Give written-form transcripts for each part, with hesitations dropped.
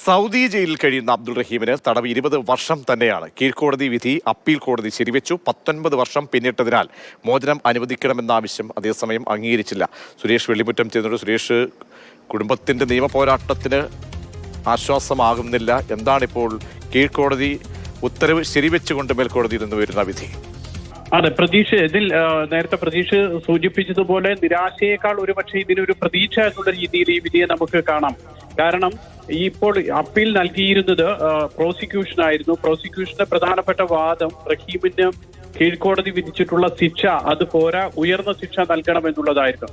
Saudi ജയിലിൽ കഴിയുന്ന അബ്ദുൾ റഹീമിന് തടവ് 20 വർഷം തന്നെയാണ്. കീഴ്ക്കോടതി വിധി അപ്പീൽ കോടതി ശരിവെച്ചു. 19 വർഷം പിന്നിട്ടതിനാൽ മോചനം അനുവദിക്കണമെന്ന ആവശ്യം അതേസമയം അംഗീകരിച്ചില്ല. സുരേഷ് വെള്ളിമുറ്റം ചെയ്യുന്നത്. സുരേഷ്, കുടുംബത്തിന്റെ നിയമ പോരാട്ടത്തിന് ആശ്വാസമാകുന്നില്ല. എന്താണിപ്പോൾ കീഴ്ക്കോടതി ഉത്തരവ് ശരിവെച്ചുകൊണ്ട് മേൽക്കോടതിയിൽ നിന്ന് വരുന്ന വിധി? അതെ, ഇതിൽ നേരത്തെ പ്രതീക്ഷ സൂചിപ്പിച്ചതുപോലെ നിരാശയേക്കാൾ ഒരുപക്ഷെ ഇതിനൊരു പ്രതീക്ഷ എന്നുള്ള രീതിയിൽ ഈ വിധിയെ നമുക്ക് കാണാം. കാരണം ഇപ്പോൾ അപ്പീൽ നൽകിയിരുന്നത് പ്രോസിക്യൂഷൻ ആയിരുന്നു. പ്രോസിക്യൂഷന്റെ പ്രധാനപ്പെട്ട വാദം റഹീമിന് കീഴ്ക്കോടതി വിധിച്ചിട്ടുള്ള ശിക്ഷ അത് പോരാ, ഉയർന്ന ശിക്ഷ നൽകണം എന്നുള്ളതായിരുന്നു.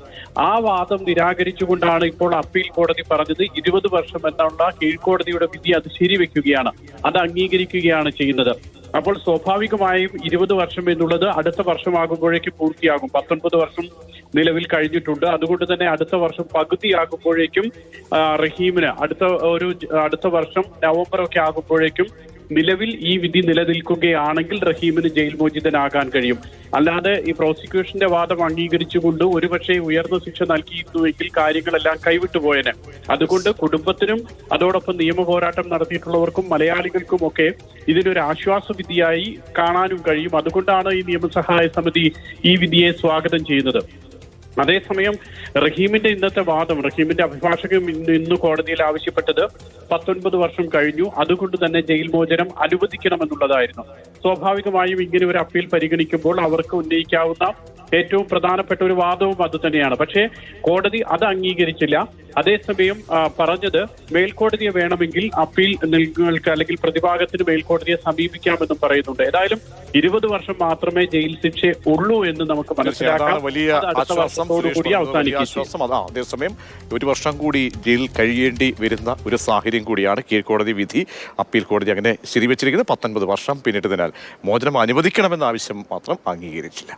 ആ വാദം നിരാകരിച്ചുകൊണ്ടാണ് ഇപ്പോൾ അപ്പീൽ കോടതി പറഞ്ഞത് 20 വർഷം എന്നുള്ള കീഴ്ക്കോടതിയുടെ വിധി അത് ശരിവെക്കുകയാണ്, അത് അംഗീകരിക്കുകയാണ് ചെയ്യുന്നത്. അപ്പോൾ സ്വാഭാവികമായും 20 വർഷം എന്നുള്ളത് അടുത്ത വർഷമാകുമ്പോഴേക്കും പൂർത്തിയാകും. 19 വർഷം നിലവിൽ കഴിഞ്ഞിട്ടുണ്ട്. അതുകൊണ്ട് തന്നെ അടുത്ത വർഷം പകുതിയാകുമ്പോഴേക്കും റഹീമിന് അടുത്ത വർഷം നവംബർ ഒക്കെ ആകുമ്പോഴേക്കും നിലവിൽ ഈ വിധി നിലനിൽക്കുകയാണെങ്കിൽ റഹീമിന് ജയിൽ മോചിതനാകാൻ കഴിയും. അല്ലാതെ ഈ പ്രോസിക്യൂഷന്റെ വാദം അംഗീകരിച്ചുകൊണ്ട് ഒരുപക്ഷെ ഉയർന്ന ശിക്ഷ നൽകിയിരുന്നുവെങ്കിൽ കാര്യങ്ങളെല്ലാം കൈവിട്ടുപോയനെ. അതുകൊണ്ട് കുടുംബത്തിനും അതോടൊപ്പം നിയമ പോരാട്ടം നടത്തിയിട്ടുള്ളവർക്കും മലയാളികൾക്കും ഒക്കെ ഇതിനൊരു ആശ്വാസ വിധിയായി കാണാനും കഴിയും. അതുകൊണ്ടാണ് ഈ നിയമസഹായ സമിതി ഈ വിധിയെ സ്വാഗതം ചെയ്യുന്നത്. അതേസമയം റഹീമിന്റെ ഇന്നത്തെ വാദം, റഹീമിന്റെ അഭിഭാഷകൻ ഇന്ന് കോടതിയിൽ ആവശ്യപ്പെട്ടത് 19 വർഷം കഴിഞ്ഞു, അതുകൊണ്ട് തന്നെ ജയിൽ മോചനം അനുവദിക്കണമെന്നുള്ളതായിരുന്നു. സ്വാഭാവികമായും ഇങ്ങനെ ഒരു അപ്പീൽ പരിഗണിക്കുമ്പോൾ അവർക്ക് ഉന്നയിക്കാവുന്ന ഏറ്റവും പ്രധാനപ്പെട്ട ഒരു വാദവും അത് തന്നെയാണ്. പക്ഷേ കോടതി അത് അംഗീകരിച്ചില്ല. അതേസമയം പറഞ്ഞത് മേൽക്കോടതിയെ വേണമെങ്കിൽ അപ്പീൽ നിങ്ങൾക്ക് അല്ലെങ്കിൽ പ്രതിഭാഗത്തിന് മേൽക്കോടതിയെ സമീപിക്കാമെന്നും പറയുന്നുണ്ട്. ഏതായാലും 20 വർഷം മാത്രമേ ജയിൽ ശിക്ഷ ഉള്ളൂ എന്ന് നമുക്ക് മനസ്സിലാക്കാം. കൂടി അവസാനിക്കും. അതേസമയം 1 വർഷം കൂടി ജയിലിൽ കഴിയേണ്ടി വരുന്ന ഒരു സാഹചര്യം കൂടിയാണ് കീഴ്ക്കോടതി വിധി. അപ്പീൽ കോടതി അങ്ങനെ ശരിവെച്ചിരിക്കുന്നത് 19 വർഷം പിന്നിട്ടതിനാൽ മോചനം അനുവദിക്കണമെന്ന ആവശ്യം മാത്രം അംഗീകരിച്ചില്ല.